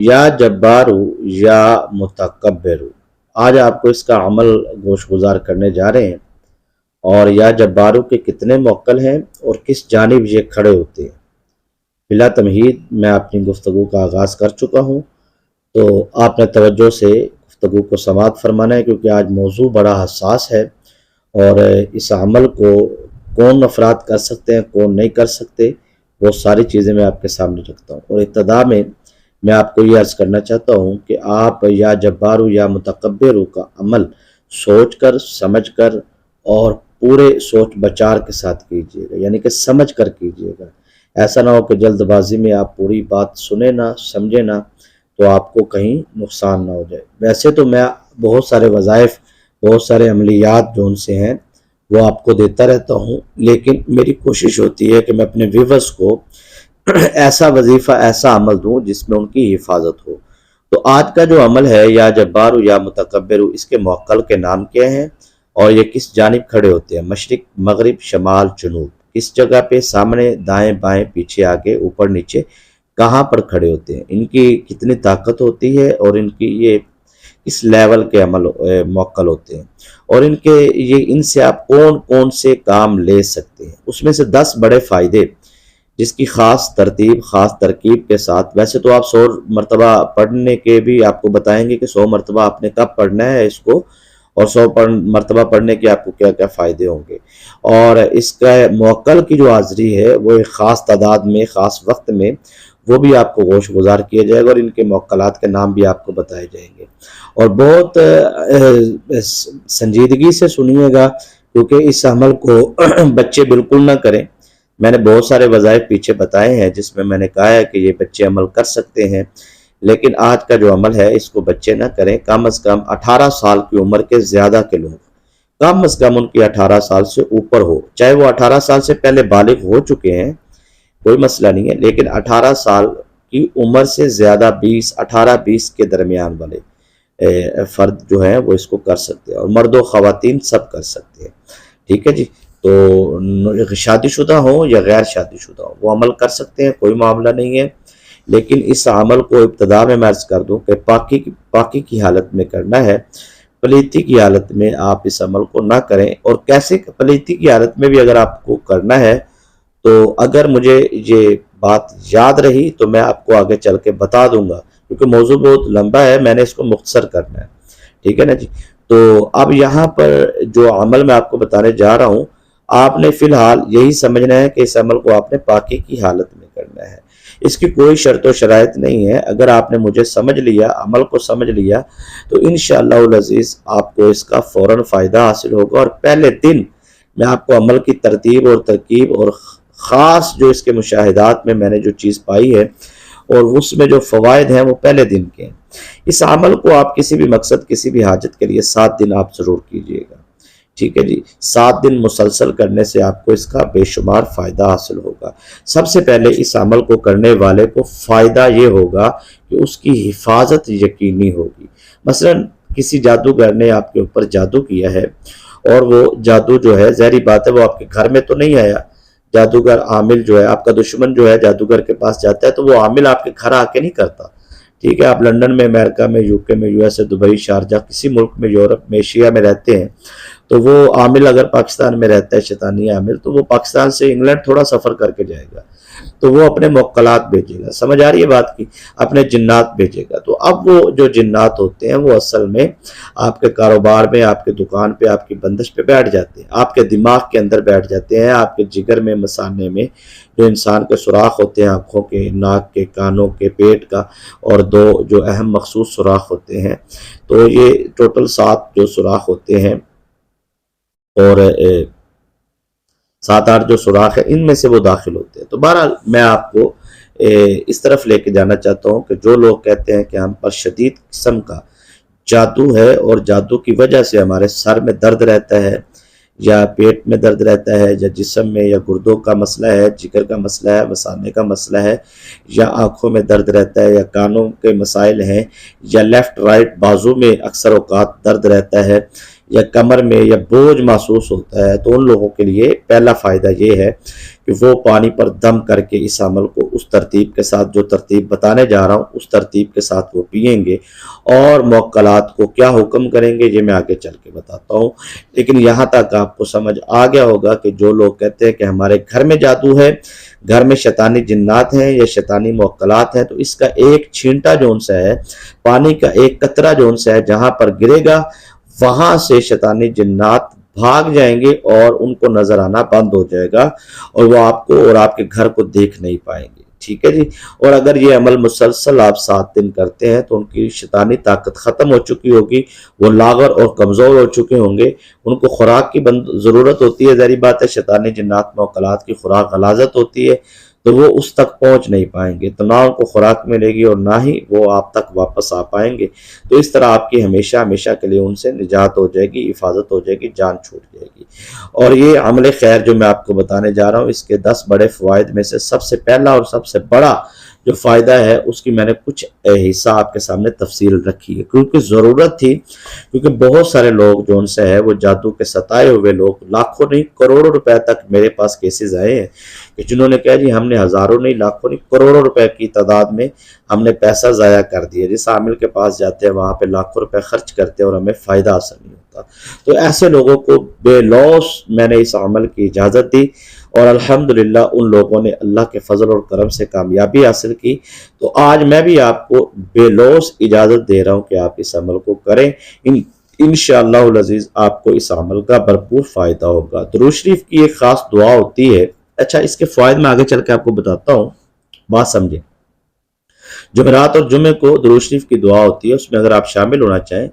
یا جبارو یا متکبرو، آج آپ کو اس کا عمل گوش گزار کرنے جا رہے ہیں۔ اور یا جبارو کے کتنے موکل ہیں اور کس جانب یہ کھڑے ہوتے ہیں۔ بلا تمہید میں اپنی گفتگو کا آغاز کر چکا ہوں، تو آپ نے توجہ سے گفتگو کو سماعت فرمانا ہے، کیونکہ آج موضوع بڑا حساس ہے اور اس عمل کو کون افراد کر سکتے ہیں، کون نہیں کر سکتے، وہ ساری چیزیں میں آپ کے سامنے رکھتا ہوں۔ اور ابتدا میں آپ کو یہ عرض کرنا چاہتا ہوں کہ آپ یا جبارو یا متکبرو کا عمل سوچ کر، سمجھ کر اور پورے سوچ بچار کے ساتھ کیجیے گا، یعنی کہ سمجھ کر کیجیے گا۔ ایسا نہ ہو کہ جلد بازی میں آپ پوری بات سنیں نہ، سمجھیں نہ، تو آپ کو کہیں نقصان نہ ہو جائے۔ ویسے تو میں بہت سارے وظائف، بہت سارے عملیات جو ان سے ہیں وہ آپ کو دیتا رہتا ہوں، لیکن میری کوشش ہوتی ہے کہ میں اپنے ویورز کو ایسا وظیفہ، ایسا عمل دوں جس میں ان کی حفاظت ہو۔ تو آج کا جو عمل ہے یا جبارو یا متکبرو، اس کے موکل کے نام کیا ہیں اور یہ کس جانب کھڑے ہوتے ہیں؟ مشرق، مغرب، شمال، جنوب، کس جگہ پہ، سامنے، دائیں بائیں، پیچھے آگے، اوپر نیچے، کہاں پر کھڑے ہوتے ہیں، ان کی کتنی طاقت ہوتی ہے اور ان کی یہ کس لیول کے عمل موکل ہوتے ہیں، اور ان سے آپ کون کون سے کام لے سکتے ہیں۔ اس میں سے 10 بڑے فائدے جس کی خاص ترتیب، خاص ترکیب کے ساتھ، ویسے تو آپ 100 مرتبہ پڑھنے کے بھی آپ کو بتائیں گے کہ 100 مرتبہ آپ نے کب پڑھنا ہے اس کو، اور 100 مرتبہ پڑھنے کے آپ کو کیا کیا فائدے ہوں گے۔ اور اس کا موکل کی جو حاضری ہے وہ ایک خاص تعداد میں، خاص وقت میں، وہ بھی آپ کو گوش گزار کیا جائے گا، اور ان کے موکلات کے نام بھی آپ کو بتائے جائیں گے۔ اور بہت سنجیدگی سے سنیے گا، کیونکہ اس عمل کو بچے بالکل نہ کریں۔ میں نے بہت سارے وظائف پیچھے بتائے ہیں جس میں نے کہا ہے کہ یہ بچے عمل کر سکتے ہیں، لیکن آج کا جو عمل ہے اس کو بچے نہ کریں۔ کم از کم 18 سال کی عمر کے زیادہ کے لوگ، کم از کم ان کی 18 سال سے اوپر ہو، چاہے وہ 18 سال سے پہلے بالغ ہو چکے ہیں، کوئی مسئلہ نہیں ہے، لیکن 18 سال کی عمر سے زیادہ 18-20 کے درمیان والے فرد جو ہیں وہ اس کو کر سکتے ہیں، اور مرد و خواتین سب کر سکتے ہیں۔ ٹھیک ہے جی، تو شادی شدہ ہوں یا غیر شادی شدہ ہوں وہ عمل کر سکتے ہیں، کوئی معاملہ نہیں ہے۔ لیکن اس عمل کو ابتدا میں عرض کر دوں کہ پاکی کی حالت میں کرنا ہے، پلیتی کی حالت میں آپ اس عمل کو نہ کریں۔ اور کیسے پلیتی کی حالت میں بھی اگر آپ کو کرنا ہے تو اگر مجھے یہ بات یاد رہی تو میں آپ کو آگے چل کے بتا دوں گا، کیونکہ موضوع بہت لمبا ہے، میں نے اس کو مختصر کرنا ہے۔ ٹھیک ہے نا جی، تو اب یہاں پر جو عمل میں آپ کو بتانے جا رہا ہوں، آپ نے فی الحال یہی سمجھنا ہے کہ اس عمل کو آپ نے پاکی کی حالت میں کرنا ہے۔ اس کی کوئی شرط و شرائط نہیں ہے۔ اگر آپ نے مجھے سمجھ لیا، عمل کو سمجھ لیا، تو انشاءاللہ العزیز آپ کو اس کا فوراً فائدہ حاصل ہوگا، اور پہلے دن میں آپ کو عمل کی ترتیب اور ترکیب اور خاص جو اس کے مشاہدات میں نے جو چیز پائی ہے اور اس میں جو فوائد ہیں وہ پہلے دن کے ہیں۔ اس عمل کو آپ کسی بھی مقصد، کسی بھی حاجت کے لیے 7 دن آپ ضرور کیجئے گا۔ ٹھیک ہے جی، 7 دن مسلسل کرنے سے آپ کو اس کا بے شمار فائدہ حاصل ہوگا۔ سب سے پہلے اس عمل کو کرنے والے کو فائدہ یہ ہوگا کہ اس کی حفاظت یقینی ہوگی۔ مثلا کسی جادوگر نے آپ کے اوپر جادو کیا ہے، اور وہ جادو جو ہے، ظاہری بات ہے وہ آپ کے گھر میں تو نہیں آیا۔ جادوگر عامل جو ہے، آپ کا دشمن جو ہے جادوگر کے پاس جاتا ہے تو وہ عامل آپ کے گھر آ کے نہیں کرتا۔ ٹھیک ہے، آپ لندن میں، امریکہ میں، UK میں، USA، دبئی، شارجہ، کسی ملک میں، یورپ میں، ایشیا میں رہتے ہیں، تو وہ عامل اگر پاکستان میں رہتا ہے، شیطانی عامل، تو وہ پاکستان سے انگلینڈ تھوڑا سفر کر کے جائے گا، تو وہ اپنے موکلات بھیجے گا۔ سمجھ آ رہی ہے بات کی؟ اپنے جنات بھیجے گا۔ تو اب وہ جو جنات ہوتے ہیں وہ اصل میں آپ کے کاروبار میں، آپ کے دکان پہ، آپ کی بندش پہ بیٹھ جاتے ہیں، آپ کے دماغ کے اندر بیٹھ جاتے ہیں، آپ کے جگر میں، مثانے میں جو انسان کے سوراخ ہوتے ہیں، آنکھوں کے، ناک کے، کانوں کے، پیٹ کا، اور 2 جو اہم مخصوص سوراخ ہوتے ہیں، تو یہ ٹوٹل 7 جو سوراخ ہوتے ہیں، اور 7-8 جو سوراخ ہیں، ان میں سے وہ داخل ہوتے ہیں۔ تو بہرحال میں آپ کو اس طرف لے کے جانا چاہتا ہوں کہ جو لوگ کہتے ہیں کہ ہم پر شدید قسم کا جادو ہے، اور جادو کی وجہ سے ہمارے سر میں درد رہتا ہے، یا پیٹ میں درد رہتا ہے، یا جسم میں، یا گردوں کا مسئلہ ہے، جگر کا مسئلہ ہے، مثانے کا مسئلہ ہے، یا آنکھوں میں درد رہتا ہے، یا کانوں کے مسائل ہیں، یا لیفٹ رائٹ بازو میں اکثر اوقات درد رہتا ہے، یا کمر میں یا بوجھ محسوس ہوتا ہے تو ان لوگوں کے لیے پہلا فائدہ یہ ہے کہ وہ پانی پر دم کر کے اس عمل کو اس ترتیب کے ساتھ، جو ترتیب بتانے جا رہا ہوں اس ترتیب کے ساتھ وہ پئیں گے، اور موکلات کو کیا حکم کریں گے یہ میں آگے چل کے بتاتا ہوں۔ لیکن یہاں تک آپ کو سمجھ آ گیا ہوگا کہ جو لوگ کہتے ہیں کہ ہمارے گھر میں جادو ہے، گھر میں شیطانی جنات ہیں یا شیطانی موکلات ہیں، تو اس کا ایک چھینٹا جو ان سے ہے، پانی کا ایک قطرہ جو ان سے ہے، جہاں پر گرے گا وہاں سے شیطانی جنات بھاگ جائیں گے اور ان کو نظر آنا بند ہو جائے گا، اور وہ آپ کو اور آپ کے گھر کو دیکھ نہیں پائیں گے۔ ٹھیک ہے جی۔ اور اگر یہ عمل مسلسل آپ 7 دن کرتے ہیں تو ان کی شیطانی طاقت ختم ہو چکی ہوگی، وہ لاغر اور کمزور ہو چکے ہوں گے، ان کو خوراک کی ضرورت ہوتی ہے، ظاہری بات ہے شیطانی جنات موکلات کی خوراک غلاظت ہوتی ہے، تو وہ اس تک پہنچ نہیں پائیں گے، تو نہ ان کو خوراک ملے گی اور نہ ہی وہ آپ تک واپس آ پائیں گے۔ تو اس طرح آپ کی ہمیشہ ہمیشہ کے لیے ان سے نجات ہو جائے گی، حفاظت ہو جائے گی، جان چھوٹ جائے گی۔ اور یہ عمل خیر جو میں آپ کو بتانے جا رہا ہوں، اس کے 10 بڑے فوائد میں سے سب سے پہلا اور سب سے بڑا جو فائدہ ہے اس کی میں نے کچھ حصہ آپ کے سامنے تفصیل رکھی ہے، کیونکہ ضرورت تھی، کیونکہ بہت سارے لوگ جو ان سے ہے وہ جادو کے ستائے ہوئے لوگ، لاکھوں نہیں کروڑوں روپے تک میرے پاس کیسز آئے ہیں کہ جنہوں نے کہا جی ہم نے ہزاروں نہیں لاکھوں نہیں کروڑوں روپے کی تعداد میں ہم نے پیسہ ضائع کر دیا، جس عامل کے پاس جاتے ہیں وہاں پہ لاکھوں روپے خرچ کرتے ہیں اور ہمیں فائدہ حاصل نہیں ہوتا۔ تو ایسے لوگوں کو بے لوث میں نے اس عمل کی اجازت دی، اور الحمدللہ ان لوگوں نے اللہ کے فضل اور کرم سے کامیابی حاصل کی۔ تو آج میں بھی آپ کو بے لوث اجازت دے رہا ہوں کہ آپ اس عمل کو کریں، انشاءاللہ العزیز آپ کو اس عمل کا بھرپور فائدہ ہوگا۔ درود شریف کی ایک خاص دعا ہوتی ہے، اچھا اس کے فوائد میں آگے چل کے آپ کو بتاتا ہوں، بات سمجھیں۔ جمعرات اور جمعے کو درود شریف کی دعا ہوتی ہے، اس میں اگر آپ شامل ہونا چاہیں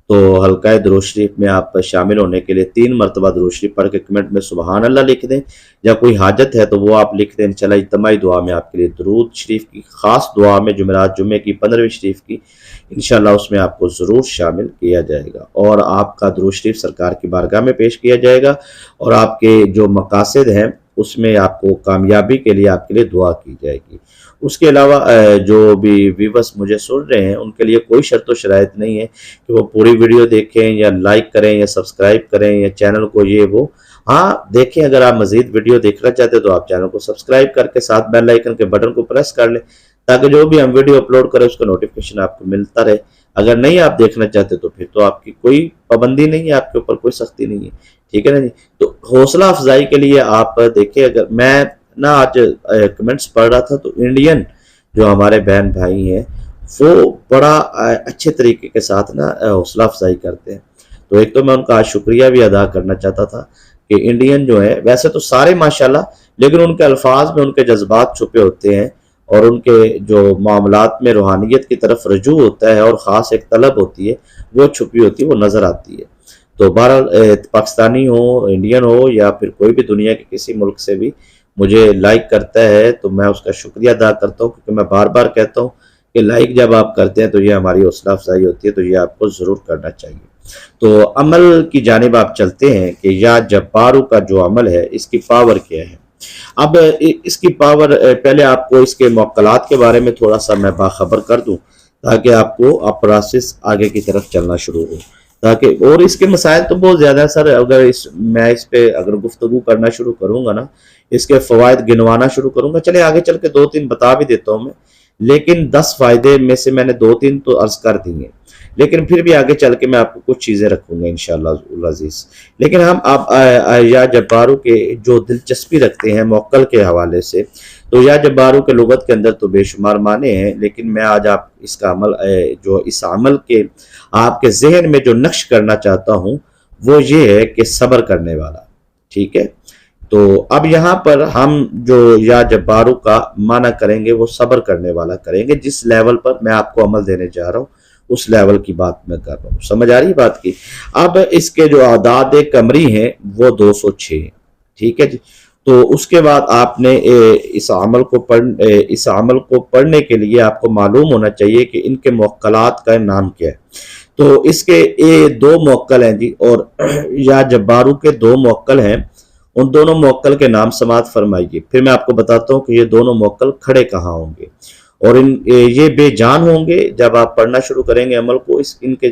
تو حلقہ درود شریف میں آپ شامل ہونے کے لیے 3 مرتبہ درود شریف پڑھ کے کمنٹ میں سبحان اللہ لکھ دیں، یا کوئی حاجت ہے تو وہ آپ لکھ دیں، انشاءاللہ اجتماعی دعا میں آپ کے لیے درود شریف کی خاص دعا میں جمعرات جمعے کی 15ویں شریف کی انشاءاللہ اس میں آپ کو ضرور شامل کیا جائے گا، اور آپ کا درود شریف سرکار کی بارگاہ میں پیش کیا جائے گا، اور آپ کے جو مقاصد ہیں اس میں آپ کو کامیابی کے لیے آپ کے لیے دعا کی جائے گی۔ اس کے علاوہ جو بھی ویورز مجھے سن رہے ہیں ان کے لیے کوئی شرط و شرائط نہیں ہے کہ وہ پوری ویڈیو دیکھیں یا لائک کریں یا سبسکرائب کریں یا چینل کو یہ وہ، ہاں دیکھیں، اگر آپ مزید ویڈیو دیکھنا چاہتے ہیں تو آپ چینل کو سبسکرائب کر کے ساتھ بیل آئیکن کے بٹن کو پریس کر لیں تاکہ جو بھی ہم ویڈیو اپلوڈ کریں اس کا نوٹیفیکیشن آپ کو ملتا رہے۔ اگر نہیں آپ دیکھنا چاہتے تو پھر تو آپ کی کوئی پابندی نہیں ہے، آپ کے اوپر کوئی سختی نہیں ہے، ٹھیک ہے نا جی۔ تو حوصلہ افزائی کے لیے آپ دیکھیں، اگر میں نا آج کمنٹس پڑھ رہا تھا تو انڈین جو ہمارے بہن بھائی ہیں وہ بڑا اچھے طریقے کے ساتھ نا حوصلہ افزائی کرتے ہیں، تو ایک تو میں ان کا آج شکریہ بھی ادا کرنا چاہتا تھا کہ انڈین جو ہے، ویسے تو سارے ماشاءاللہ، لیکن ان کے الفاظ میں ان کے جذبات چھپے ہوتے ہیں، اور ان کے جو معاملات میں روحانیت کی طرف رجوع ہوتا ہے اور خاص ایک طلب ہوتی ہے وہ چھپی ہوتی ہے، وہ نظر آتی ہے۔ تو بہرحال پاکستانی ہو، انڈین ہو، یا پھر کوئی بھی دنیا کے کسی ملک سے بھی مجھے لائک کرتا ہے تو میں اس کا شکریہ ادا کرتا ہوں، کیونکہ میں بار بار کہتا ہوں کہ لائک جب آپ کرتے ہیں تو یہ ہماری حوصلہ افزائی ہوتی ہے، تو یہ آپ کو ضرور کرنا چاہیے۔ تو عمل کی جانب آپ چلتے ہیں کہ یا جبارو کا جو عمل ہے اس کی پاور کیا ہے۔ اب اس کی پاور، پہلے آپ کو اس کے موکلات کے بارے میں تھوڑا سا میں باخبر کر دوں تاکہ آپ کو پروسیس آگے کی طرف چلنا شروع ہو، تاکہ، اور اس کے مسائل تو بہت زیادہ ہیں سر، اگر میں اس پہ اگر گفتگو کرنا شروع کروں گا نا، اس کے فوائد گنوانا شروع کروں گا، چلے آگے چل کے 2-3 بتا بھی دیتا ہوں میں، لیکن 10 فائدے میں سے میں نے 2-3 تو عرض کر دی ہیں، لیکن پھر بھی آگے چل کے میں آپ کو کچھ چیزیں رکھوں گا انشاءاللہ العزیز۔ لیکن ہم اب یا جبارو کے جو دلچسپی رکھتے ہیں موکل کے حوالے سے، تو یا جبارو کے لغت کے اندر تو بے شمار معنی ہیں، لیکن میں آج آپ اس کا عمل جو اس عمل کے آپ کے ذہن میں جو نقش کرنا چاہتا ہوں وہ یہ ہے کہ صبر کرنے والا، ٹھیک ہے۔ تو اب یہاں پر ہم جو یا جبارو کا معنی کریں گے وہ صبر کرنے والا کریں گے، جس لیول پر میں آپ کو عمل دینے جا رہا ہوں اس لیول کی بات میں کر رہا ہوں، سمجھ آ رہی بات کی۔ اب اس کے جو اعداد قمری ہیں وہ 206 ہیں، ٹھیک ہے جی۔ تو اس کے بعد آپ نے اس عمل کو پڑھنے کے لیے آپ کو معلوم ہونا چاہیے کہ ان کے موکلات کا نام کیا ہے۔ تو اس کے 2 موکل ہیں جی، اور یا جبارو کے 2 موکل ہیں، ان دونوں موکل کے نام سماعت فرمائیے، پھر میں آپ کو بتاتا ہوں کہ یہ دونوں موکل کھڑے کہاں ہوں گے، اور یہ بے جان ہوں گے جب آپ پڑھنا شروع کریں گے عمل کو۔ ان کے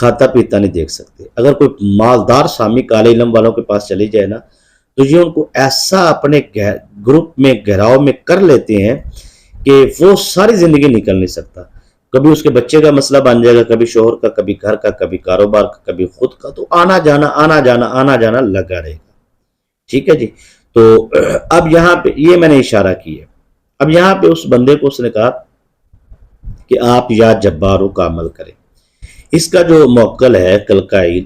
کھاتا پیتا نہیں دیکھ سکتے۔ اگر کوئی مالدار سامی کالے علم والوں کے پاس چلی جائے نا تو یہ ان کو ایسا اپنے گروپ میں گھیراؤ میں کر لیتے ہیں کہ وہ ساری زندگی نکل نہیں سکتا۔ کبھی اس کے بچے کا مسئلہ بن جائے گا، کبھی شوہر کا، کبھی گھر کا، کبھی کاروبار کا، کبھی خود کا، تو آنا جانا لگا رہے گا۔ ٹھیک ہے جی۔ تو اب یہاں پہ یہ میں نے اشارہ کیا، اب یہاں پہ اس بندے کو اس نے کہا کہ آپ یا جباروں کا عمل کریں۔ اس کا جو موکل ہے کلکائل،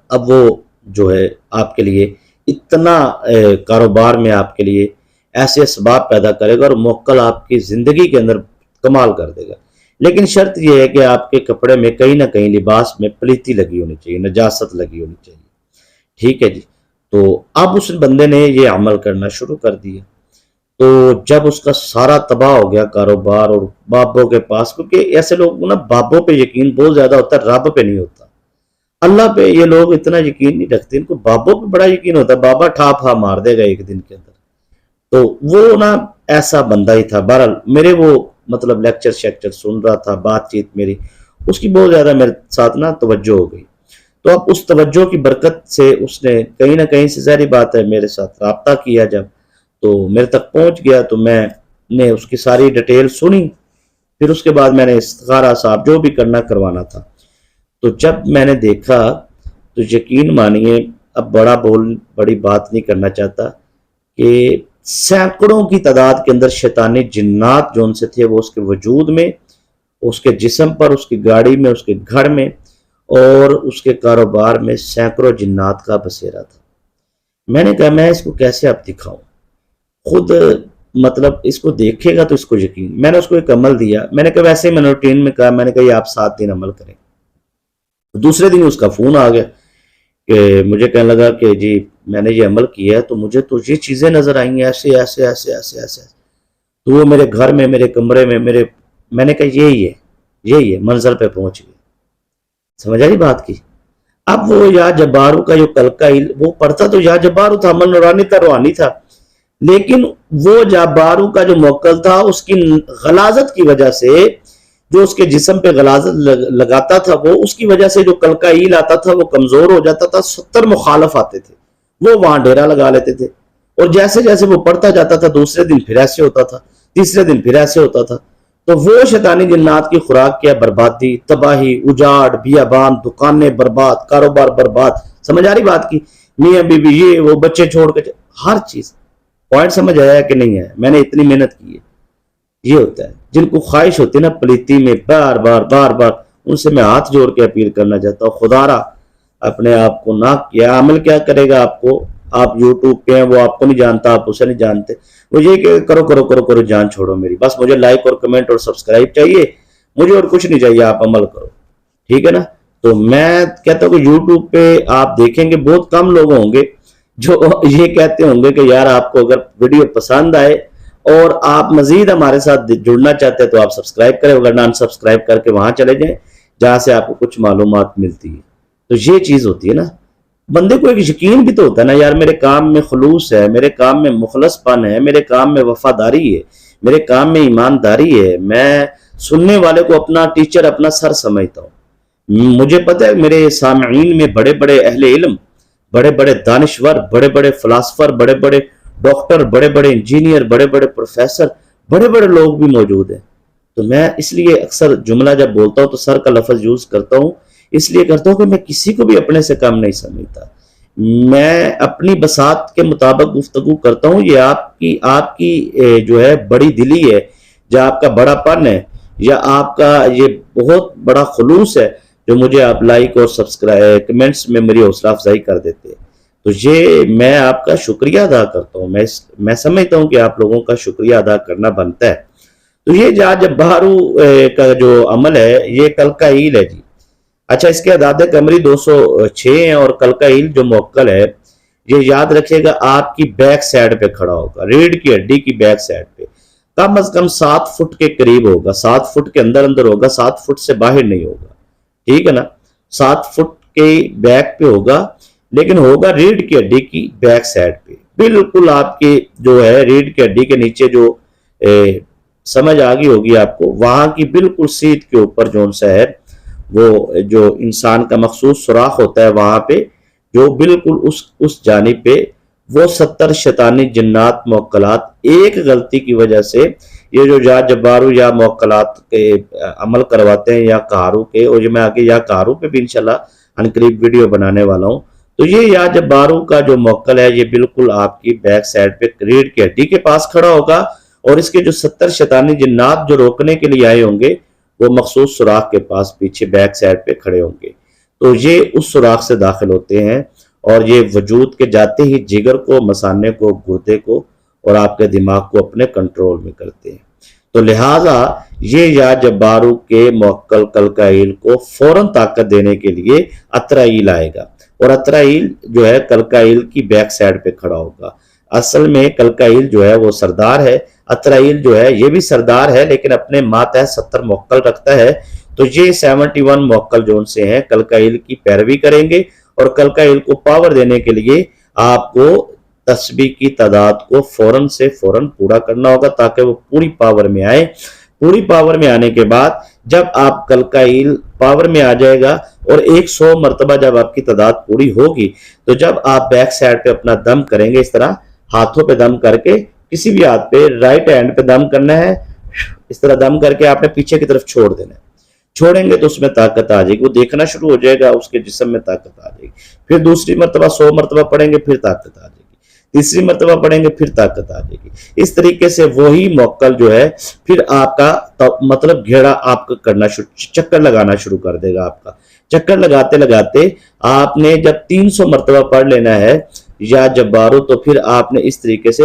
اب وہ جو ہے آپ کے لیے اتنا کاروبار میں آپ کے لیے ایسے اسباب پیدا کرے گا اور موکل آپ کی زندگی کے اندر کمال کر دے گا، لیکن شرط یہ ہے کہ آپ کے کپڑے میں کہیں نہ کہیں لباس میں پلیتی لگی ہونی چاہیے، نجاست لگی ہونی چاہیے۔ ٹھیک ہے جی۔ تو اب اس بندے نے یہ عمل کرنا شروع کر دیا، تو جب اس کا سارا تباہ ہو گیا کاروبار، اور بابوں کے پاس، کیونکہ ایسے لوگ نا بابوں پہ یقین بہت زیادہ ہوتا ہے، رب پہ نہیں ہوتا۔ اللہ پہ یہ لوگ اتنا یقین نہیں رکھتے، ان کو بابوں پہ بڑا یقین ہوتا ہے، بابا ٹھا مار دے گا ایک دن کے اندر۔ تو وہ نا ایسا بندہ ہی تھا۔ بہرحال میرے وہ مطلب لیکچر شیکچر سن رہا تھا، بات چیت میری اس کی بہت زیادہ میرے ساتھ نا توجہ ہو گئی۔ تو اب اس توجہ کی برکت سے اس نے کہیں نہ کہیں سے، ظاہری بات ہے، میرے ساتھ رابطہ کیا، جب تو میرے تک پہنچ گیا تو میں نے اس کی ساری ڈیٹیل سنی، پھر اس کے بعد میں نے استخارہ صاحب جو بھی کرنا کروانا تھا۔ تو جب میں نے دیکھا تو یقین مانیے، اب بڑی بات نہیں کرنا چاہتا، کہ سینکڑوں کی تعداد کے اندر شیطانی جنات جو ان سے تھے، وہ اس کے وجود میں، اس کے جسم پر، اس کی گاڑی میں، اس کے گھر میں اور اس کے کاروبار میں سینکڑوں جنات کا بسیرا تھا۔ میں نے کہا میں اس کو کیسے اب دکھاؤں، خود مطلب اس کو دیکھے گا تو اس کو یقین۔ میں نے اس کو ایک عمل دیا، میں نے کہا ویسے ہی میں نے روٹین میں کہا، میں نے کہا یہ آپ 7 دن عمل کریں۔ دوسرے دن اس کا فون آ گیا کہ مجھے کہنے لگا کہ جی میں نے یہ عمل کیا ہے تو مجھے تو یہ چیزیں نظر آئی ہیں، ایسے ایسے ایسے ایسے ایسے۔ تو وہ میرے گھر میں، میرے کمرے میں، میں نے کہا یہی ہے، منظر پہ پہنچ گئے۔ سمجھ آئی بات کی؟ اب وہ یا جبارو کا جو کلکائل وہ پڑھتا تو یا جبارو تھا، عمل نورانی تھا، روحانی تھا، لیکن وہ جبارو کا جو موکل تھا اس کی غلاظت کی وجہ سے، جو اس کے جسم پہ غلاظت لگاتا تھا، وہ اس کی وجہ سے جو کلکائل آتا تھا وہ کمزور ہو جاتا تھا۔ 70 مخالف آتے تھے، وہ وہاں ڈیرا لگا لیتے تھے، اور جیسے جیسے وہ پڑھتا جاتا تھا دوسرے دن پھر ایسے ہوتا تھا، تیسرے دن پھر ایسے ہوتا تھا۔ تو وہ شیطانی جنات کی خوراک کیا، بربادی، تباہی، اجاڑ، بیابان، دکانیں برباد، کاروبار برباد۔ سمجھ آ رہی بات کی؟ میاں بیوی یہ وہ، بچے چھوڑ کے، ہر چیز۔ پوائنٹ سمجھ آیا کہ نہیں ہے؟ میں نے اتنی محنت کی ہے۔ یہ ہوتا ہے جن کو خواہش ہوتی ہے نا پلیتی میں، بار بار ان سے میں ہاتھ جوڑ کے اپیل کرنا چاہتا ہوں، خدا را اپنے آپ کو نہ کیا عمل کیا کرے گا آپ کو، آپ یوٹیوب پہ ہیں، وہ آپ کو نہیں جانتا، آپ اسے نہیں جانتے، وہ یہ کہ کرو جان چھوڑو میری، بس مجھے لائک اور کمنٹ اور سبسکرائب چاہیے، مجھے اور کچھ نہیں چاہیے، آپ عمل کرو، ٹھیک ہے نا؟ تو میں کہتا ہوں کہ یوٹیوب پہ آپ دیکھیں گے بہت کم لوگ ہوں گے جو یہ کہتے ہوں گے کہ یار آپ کو اگر ویڈیو پسند آئے اور آپ مزید ہمارے ساتھ جڑنا چاہتے ہیں تو آپ سبسکرائب کریں، ورنہ ان سبسکرائب کر کے وہاں چلے جائیں جہاں سے آپ کو کچھ معلومات ملتی ہے۔ تو یہ چیز ہوتی ہے نا، بندے کو ایک یقین بھی تو ہوتا ہے نا، یار میرے کام میں خلوص ہے، میرے کام میں مخلص پن ہے، میرے کام میں وفاداری ہے، میرے کام میں ایمانداری ہے، میں سننے والے کو اپنا ٹیچر، اپنا سر سمجھتا ہوں۔ مجھے پتہ ہے میرے سامعین میں بڑے بڑے اہل علم، بڑے بڑے دانشور، بڑے بڑے فلاسفر، بڑے بڑے ڈاکٹر، بڑے بڑے انجینئر، بڑے بڑے پروفیسر، بڑے بڑے لوگ بھی موجود ہیں۔ تو میں اس لیے اکثر جملہ جب بولتا ہوں تو سر کا لفظ یوز کرتا ہوں، اس لیے کرتا ہوں کہ میں کسی کو بھی اپنے سے کم نہیں سمجھتا، میں اپنی بساط کے مطابق گفتگو کرتا ہوں۔ یہ آپ کی جو ہے بڑی دلی ہے، یا آپ کا بڑا پن ہے، یا آپ کا یہ بہت بڑا خلوص ہے جو مجھے آپ لائک اور سبسکرائب کمنٹس میں میری حوصلہ افزائی کر دیتے ہیں۔ تو یہ میں آپ کا شکریہ ادا کرتا ہوں، میں سمجھتا ہوں کہ آپ لوگوں کا شکریہ ادا کرنا بنتا ہے۔ تو یہ جبارو کا جو عمل ہے یہ کلکائل ہے جی۔ اچھا، اس کے اعداد قمری 206 ہیں، اور کلکائل جو موکل ہے یہ یاد رکھیے گا آپ کی بیک سائڈ پہ کھڑا ہوگا، ریڑھ کی ہڈی کی بیک سائڈ پہ، کم از کم 7 فٹ کے قریب ہوگا، 7 فٹ کے اندر ہوگا، 7 فٹ سے باہر نہیں ہوگا، ٹھیک ہے نا؟ 7 فٹ کے بیک پہ ہوگا، لیکن ہوگا ریڑھ کی ہڈی کی بیک سائڈ پہ، بالکل آپ کی جو ہے ریڑھ کی ہڈی کے نیچے، جو سمجھ آگئی ہوگی آپ کو، وہاں کی بالکل سیٹ کے اوپر جو سا ہے وہ جو انسان کا مخصوص سوراخ ہوتا ہے وہاں پہ جو بالکل اس جانب پہ وہ 70 شیطانی جنات موکلات ایک غلطی کی وجہ سے یہ جو یا جبارو یا موکلات کے عمل کرواتے ہیں یا کہارو کے، اور یہ میں آگے یا کہارو پہ بھی انشاءاللہ قریب ویڈیو بنانے والا ہوں، تو یہ یا جبارو کا جو موکل ہے یہ بالکل آپ کی بیک سائڈ پہ ریڑھ کی ہڈی کے پاس کھڑا ہوگا، اور اس کے جو 70 شیطانی جنات جو روکنے کے لیے آئے ہوں گے وہ مخصوص سوراخ کے پاس پیچھے بیک سائڈ پہ کھڑے ہوں گے، تو یہ اس سوراخ سے داخل ہوتے ہیں اور یہ وجود کے جاتے ہی جگر کو، مثانے کو، گردے کو اور آپ کے دماغ کو اپنے کنٹرول میں کرتے ہیں۔ تو لہٰذا یہ یا جبارو کے موکل کلکائیل کو فوراً طاقت دینے کے لیے اترائیل آئے گا، اور اترائیل جو ہے کلکائیل کی بیک سائڈ پہ کھڑا ہوگا۔ اصل میں کلکائیل جو ہے وہ سردار ہے، اترائیل جو ہے یہ بھی سردار ہے لیکن اپنے ماتحت 70 موکل رکھتا ہے، تو یہ 71 موکل جو ان سے ہیں کلکائیل کی پیروی کریں گے، اور کلکائیل کو پاور دینے کے لیے آپ کو تسبیح کی تعداد کو فوراً سے فوراً پورا کرنا ہوگا تاکہ وہ پوری پاور میں آئے۔ پوری پاور میں آنے کے بعد جب آپ کلکائیل پاور میں آ جائے گا اور 100 مرتبہ جب آپ کی تعداد پوری ہوگی تو جب آپ بیک سائڈ پہ اپنا دم کریں گے، اس طرح ہاتھوں پہ دم کر کے، کسی بھی ہاتھ پہ رائٹ ہینڈ پہ دم کرنا ہے، اس طرح دم کر کے آپ نے پیچھے کی طرف چھوڑ دینا ہے۔ چھوڑیں گے تو اس میں طاقت آ جائے گی، وہ دیکھنا شروع ہو جائے گا، اس کے جسم میں طاقت آ جائے گی۔ پھر دوسری مرتبہ 100 مرتبہ پڑھیں گے، پھر طاقت آ جائے گی۔ تیسری مرتبہ پڑھیں گے، پھر طاقت آ جائے گی۔ اس طریقے سے وہی موکل جو ہے پھر آپ کا مطلب گھیڑا آپ کا کرنا چکر لگانا شروع کر دے گا۔ آپ کا چکر لگاتے لگاتے آپ نے جب 300 مرتبہ پڑھ لینا ہے یا جبارو، تو پھر آپ نے اس طریقے سے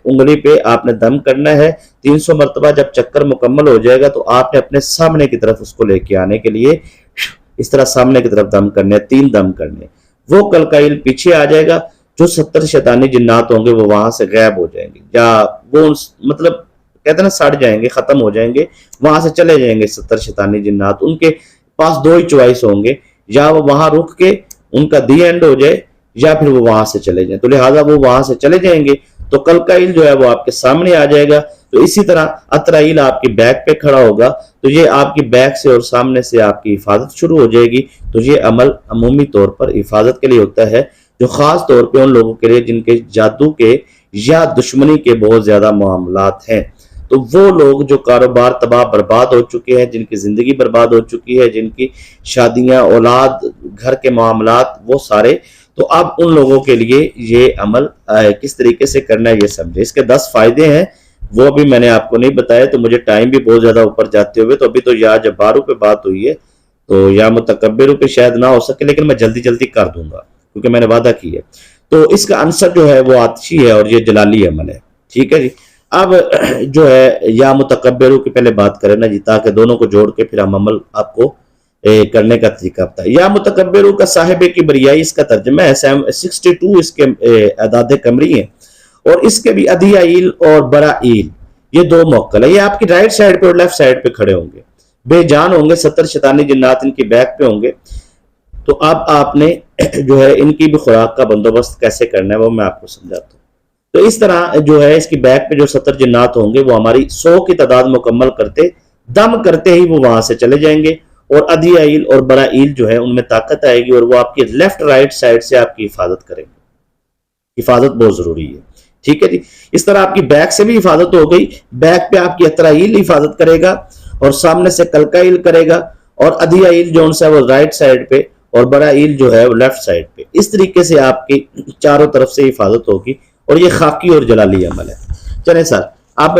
انگلی پہ آپ نے دم کرنا ہے۔ 300 مرتبہ جب چکر مکمل ہو جائے گا تو آپ نے اپنے سامنے کی طرف اس کو لے کے آنے کے لیے اس طرح سامنے کی طرف دم کرنے، 3 دم کرنے، وہ کلکائیل پیچھے آ جائے گا۔ جو 70 شیطانی جنات ہوں گے وہ وہاں سے غائب ہو جائیں گے، یا وہ مطلب کہتے ہیں نا سڑ جائیں گے، ختم ہو جائیں گے، وہاں سے چلے جائیں گے 70 شیطانی جنات۔ ان کے پاس 2 ہی چوائس ہوں گے، یا وہ وہاں رک کے ان کا دی اینڈ ہو جائے یا پھر وہ وہاں سے چلے جائیں، تو لہٰذا وہ وہاں سے چلے جائیں گے تو کلکائیل جو ہے وہ آپ کے سامنے آ جائے گا۔ تو اسی طرح اترائیل آپ کی بیک پہ کھڑا ہوگا، تو یہ آپ کی بیک سے اور سامنے سے آپ کی حفاظت شروع ہو جائے گی۔ تو یہ عمل عمومی طور پر حفاظت کے لیے ہوتا ہے، جو خاص طور پہ ان لوگوں کے لیے جن کے جادو کے یا دشمنی کے بہت زیادہ معاملات ہیں، تو وہ لوگ جو کاروبار تباہ برباد ہو چکے ہیں، جن کی زندگی برباد ہو چکی ہے، جن کی شادیاں، اولاد، گھر کے معاملات وہ سارے، تو اب ان لوگوں کے لیے یہ عمل کس طریقے سے کرنا ہے یہ سمجھے۔ اس کے 10 فائدے ہیں، وہ بھی میں نے آپ کو نہیں بتایا، تو مجھے ٹائم بھی بہت زیادہ اوپر جاتے ہوئے، تو ابھی تو یا جبارو پہ بات ہوئی ہے، تو یا متکبروں پہ شاید نہ ہو سکے، لیکن میں جلدی جلدی کر دوں گا کیونکہ میں نے وعدہ کی ہے۔ تو اس کا عنصر جو ہے وہ آتشی ہے اور یہ جلالی عمل ہے، ٹھیک ہے جی۔ اب جو ہے یا متکبروں کی پہلے بات کریں نا جی، تاکہ دونوں کو جوڑ کے پھر ہم عمل آپ کو کرنے کا طریقہ بتائیں۔ یا متکبروں کا صاحب کی بریائی، اس کا ترجمہ ہے 62 اس کے اعداد قمری ہیں، اور اس کے بھی ادھیائیل اور برائیل، یہ 2 موکل ہے، یہ آپ کی رائٹ سائڈ پہ اور لیفٹ سائڈ پہ کھڑے ہوں گے، بے جان ہوں گے، 70 شیطانی جنات ان کی بیک پہ ہوں گے۔ تو اب آپ نے جو ہے ان کی بھی خوراک کا بندوبست کیسے کرنا ہے وہ میں آپ کو سمجھاتا ہوں۔ تو اس طرح جو ہے اس کی بیک پہ جو 70 جنات ہوں گے وہ ہماری 100 کی تعداد مکمل کرتے دم کرتے ہی وہ وہاں سے چلے جائیں گے، اور ادھیائیل اور برائیل جو ہے ان میں طاقت آئے گی، اور وہ آپ کی لیفٹ رائٹ سائڈ سے آپ کی حفاظت کریں گے۔ حفاظت بہت ضروری ہے، ٹھیک ہے جی۔ اس طرح آپ کی بیک سے بھی حفاظت ہو گئی، بیک پہ آپ کی اترائیل حفاظت کرے گا اور سامنے سے کلکائیل کرے گا، اور ادھیائیل جو ان سے وہ رائٹ سائڈ پہ اور برائیل جو ہے وہ لیفٹ سائڈ پہ۔ اس طریقے سے آپ کی چاروں طرف سے حفاظت ہوگی، اور یہ خاکی اور جلالی عمل ہے۔ چلیں سر، اب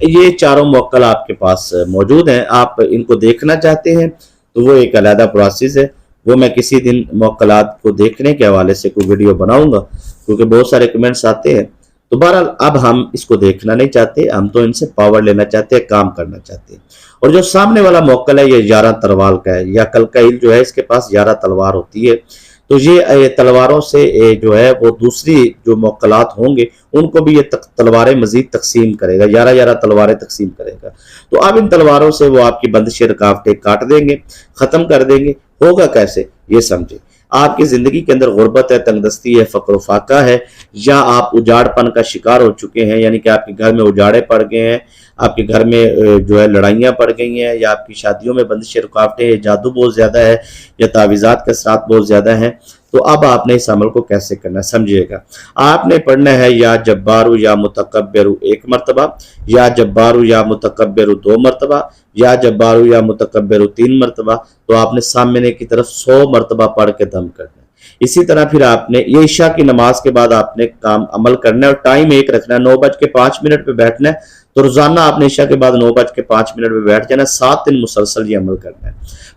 یہ چاروں موکل آپ کے پاس موجود ہیں، آپ ان کو دیکھنا چاہتے ہیں تو وہ ایک علیحدہ پروسیس ہے، وہ میں کسی دن موکلات کو دیکھنے کے حوالے سے کوئی ویڈیو بناؤں گا، کیونکہ بہت سارے کمنٹس آتے ہیں۔ تو بہرحال اب ہم اس کو دیکھنا نہیں چاہتے، ہم تو ان سے پاور لینا چاہتے ہیں، کام کرنا چاہتے ہیں۔ اور جو سامنے والا موکل ہے یہ 11 تلوار کا ہے، یا کلکائیل جو ہے اس کے پاس 11 تلوار ہوتی ہے، تو یہ تلواروں سے جو ہے وہ دوسری جو موکلات ہوں گے ان کو بھی یہ تلواریں مزید تقسیم کرے گا، 11 تلواریں تقسیم کرے گا۔ تو اب ان تلواروں سے وہ آپ کی بندشیں رکاوٹیں کاٹ دیں گے، ختم کر دیں گے۔ ہوگا کیسے یہ سمجھے۔ آپ کی زندگی کے اندر غربت ہے، تنگ دستی ہے، فقر و فاقہ ہے، یا آپ اجاڑ پن کا شکار ہو چکے ہیں، یعنی کہ آپ کے گھر میں اجاڑے پڑ گئے ہیں، آپ کے گھر میں جو ہے لڑائیاں پڑ گئی ہیں، یا آپ کی شادیوں میں بندشیں رکاوٹیں ہیں، جادو بہت زیادہ ہے، یا تعویذات کے اثرات بہت زیادہ ہیں، تو اب آپ نے اس عمل کو کیسے کرنا ہے سمجھیے گا۔ آپ نے پڑھنا ہے یا جبارو یا متکبرو 1 مرتبہ، یا جبارو یا متکبرو 2 مرتبہ، یا جبارو یا متکبرو 3 مرتبہ، تو آپ نے سامنے کی طرف 100 مرتبہ پڑھ کے دم کرنا ہے۔ اسی طرح پھر آپ نے یہ عشاء کی نماز کے بعد آپ نے کام عمل کرنا ہے، اور ٹائم ایک رکھنا ہے، 9:05 پہ بیٹھنا ہے، تو روزانہ آپ نے عشاء کے بعد 9:05 پہ بیٹھ جانا ہے، 7 دن مسلسل یہ عمل کرنا ہے۔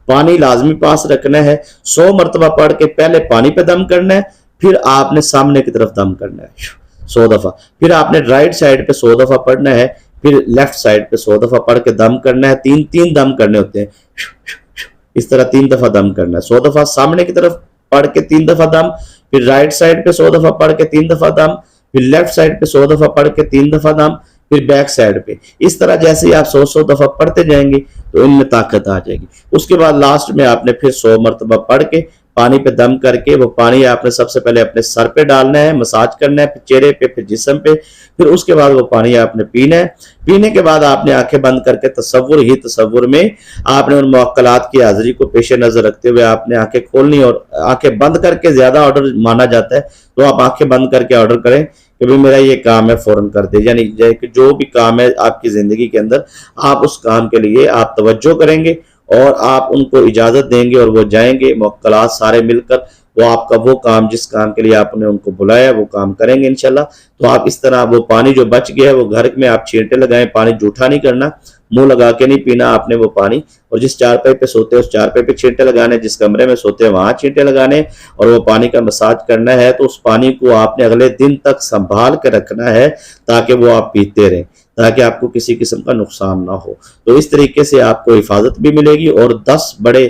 پانی لازمی پاس رکھنا ہے، 100 مرتبہ پڑھ کے پہلے پانی پہ دم کرنا ہے، پھر آپ نے سامنے کی طرف دم کرنا ہے 100 دفعہ، پھر آپ نے رائٹ سائڈ پہ 100 دفعہ پڑھنا ہے، پھر لیفٹ سائڈ پہ 100 دفعہ پڑھ کے دم کرنا ہے، تین دم کرنے ہوتے ہیں، اس طرح 3 دفعہ دم کرنا ہے، 100 دفعہ سامنے کی طرف پڑھ کے 3 دفعہ دم، پھر رائٹ سائڈ پہ 100 دفعہ پڑھ کے 3 دفعہ دم، پھر لیفٹ سائڈ پہ 100 دفعہ پڑھ کے 3 دفعہ دم، پھر بیک سائڈ پہ۔ اس طرح جیسے ہی آپ 100 دفعہ پڑھتے جائیں گے تو ان میں طاقت آ جائے گی۔ اس کے بعد لاسٹ میں آپ نے پھر 100 مرتبہ پڑھ کے پانی پہ دم کر کے وہ پانی آپ نے سب سے پہلے اپنے سر پہ ڈالنا ہے، مساج کرنا ہے، پھر چہرے پہ، پھر جسم پہ، پھر اس کے بعد وہ پانی آپ نے پینا ہے۔ پینے کے بعد آپ نے آنکھیں بند کر کے تصور میں آپ نے ان موکلات کی حاضری کو پیش نظر رکھتے ہوئے آپ نے آنکھیں کھولنی، اور آنکھیں بند کر کے زیادہ آرڈر مانا جاتا ہے، تو آپ آنکھیں بند کر کے آرڈر کریں کہ بھئی میرا یہ کام ہے فوراً کر دے، یعنی جو بھی کام ہے آپ کی زندگی کے اندر، آپ اس کام کے لیے آپ توجہ کریں گے، اور آپ ان کو اجازت دیں گے، اور وہ جائیں گے، موکلات سارے مل کر وہ آپ کا وہ کام جس کام کے لیے آپ نے ان کو بلایا وہ کام کریں گے انشاءاللہ۔ تو آپ اس طرح وہ پانی جو بچ گیا ہے وہ گھر میں آپ چھینٹے لگائیں، پانی جھوٹا نہیں کرنا، منہ لگا کے نہیں پینا آپ نے وہ پانی، اور جس چارپائی پہ سوتے ہیں اس چارپائی پہ چھینٹے لگانے، جس کمرے میں سوتے ہیں وہاں چھینٹے لگانے، اور وہ پانی کا مساج کرنا ہے۔ تو اس پانی کو آپ نے اگلے دن تک سنبھال کے رکھنا ہے تاکہ وہ آپ پیتے رہیں، تاکہ آپ کو کسی قسم کا نقصان نہ ہو۔ تو اس طریقے سے آپ کو حفاظت بھی ملے گی، اور 10 بڑے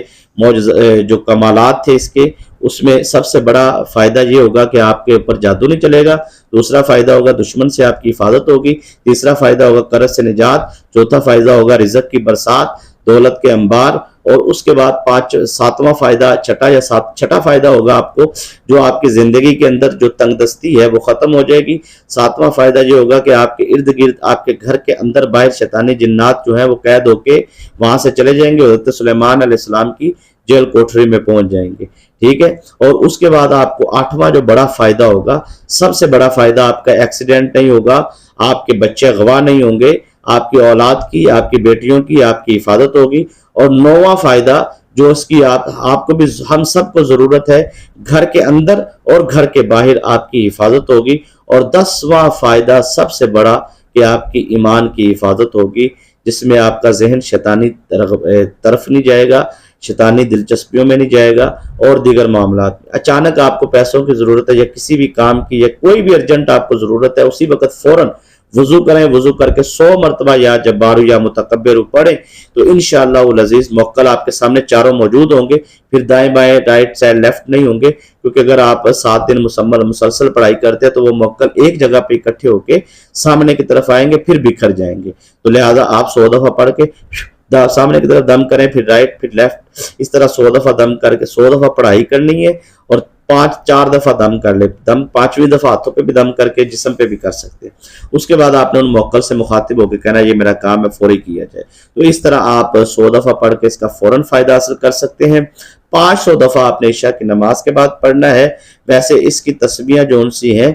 جو کمالات تھے اس کے، اس میں سب سے بڑا فائدہ یہ ہوگا کہ آپ کے اوپر جادو نہیں چلے گا، دوسرا فائدہ ہوگا دشمن سے آپ کی حفاظت ہوگی، تیسرا فائدہ ہوگا قرض سے نجات، چوتھا فائدہ ہوگا رزق کی برسات، دولت کے انبار، اور اس کے بعد ساتواں فائدہ چھٹا فائدہ ہوگا آپ کو، جو آپ کی زندگی کے اندر جو تنگ دستی ہے وہ ختم ہو جائے گی۔ ساتواں فائدہ یہ ہوگا کہ آپ کے ارد گرد، آپ کے گھر کے اندر باہر شیطانی جنات جو ہیں وہ قید ہو کے وہاں سے چلے جائیں گے، حضرت سلیمان علیہ السلام کی جیل کوٹری میں پہنچ جائیں گے، ٹھیک ہے۔ اور اس کے بعد آپ کو 8واں جو بڑا فائدہ ہوگا، سب سے بڑا فائدہ، آپ کا ایکسیڈنٹ نہیں ہوگا، آپ کے بچے اغوا نہیں ہوں گے، آپ کی اولاد کی، آپ کی بیٹیوں کی آپ کی حفاظت ہوگی۔ اور 9واں فائدہ جو اس کی آپ کو بھی، ہم سب کو ضرورت ہے، گھر کے اندر اور گھر کے باہر آپ کی حفاظت ہوگی۔ اور 10واں فائدہ سب سے بڑا کہ آپ کی ایمان کی حفاظت ہوگی، جس میں آپ کا ذہن شیطانی طرف نہیں جائے گا، شیطانی دلچسپیوں میں نہیں جائے گا، اور دیگر معاملات میں اچانک آپ کو پیسوں کی ضرورت ہے، یا کسی بھی کام کی، یا کوئی بھی ارجنٹ آپ کو ضرورت ہے، اسی وقت فوراً وضو کریں، وضو کر کے 100 مرتبہ یا جبارو یا متکبر پڑھیں، تو انشاءاللہ العزیز موکل آپ کے سامنے چاروں موجود ہوں گے۔ پھر دائیں بائیں، رائٹ سائڈ لیفٹ نہیں ہوں گے، کیونکہ اگر آپ 7 دن مسلسل پڑھائی کرتے ہیں تو وہ موکل ایک جگہ پہ اکٹھے ہو کے سامنے کی طرف آئیں گے، پھر بکھر جائیں گے۔ تو لہٰذا آپ 100 دفعہ پڑھ کے سامنے کی طرف دم کریں، پھر رائٹ پھر لیفٹ، اس طرح 100 دفعہ دم کر کے 100 دفعہ پڑھائی کرنی ہے، اور 4 دفعہ دم کر لے، 5ویں دفعہ ہاتھوں پہ بھی دم کر کے جسم پہ بھی کر سکتے ہیں۔ اس کے بعد آپ نے ان موکل سے مخاطب ہو کے کہنا یہ میرا کام ہے، فوری کیا جائے۔ تو اس طرح آپ 100 دفعہ پڑھ کے اس کا فوراً فائدہ حاصل کر سکتے ہیں۔ 500 دفعہ آپ نے عشاء کی نماز کے بعد پڑھنا ہے۔ ویسے اس کی تسبیحیں جو ان سی ہیں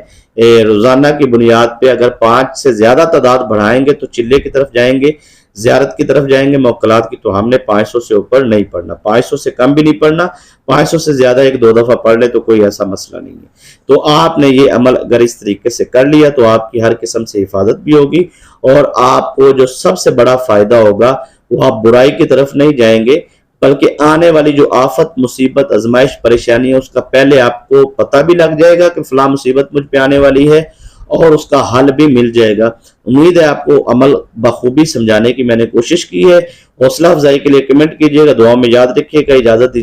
روزانہ کی بنیاد پہ اگر 5 سے زیادہ تعداد بڑھائیں گے تو چلے کی طرف جائیں گے، زیارت کی طرف جائیں گے موکلات کی، تو ہم نے 500 سے اوپر نہیں پڑھنا، 500 سے کم بھی نہیں پڑھنا، 500 سے زیادہ 1-2 دفعہ پڑھ لے تو کوئی ایسا مسئلہ نہیں ہے۔ تو آپ نے یہ عمل اگر اس طریقے سے کر لیا تو آپ کی ہر قسم سے حفاظت بھی ہوگی، اور آپ کو جو سب سے بڑا فائدہ ہوگا وہ آپ برائی کی طرف نہیں جائیں گے، بلکہ آنے والی جو آفت، مصیبت، آزمائش، پریشانی ہے اس کا پہلے آپ کو پتہ بھی لگ جائے گا کہ فلاں مصیبت مجھ پہ آنے والی ہے، اور اس کا حل بھی مل جائے گا۔ امید ہے آپ کو عمل بخوبی سمجھانے کی میں نے کوشش کی ہے۔ حوصلہ افزائی کے لیے کمنٹ کیجیے گا، دعاؤں میں یاد رکھیے گا۔ اجازت دیجیے۔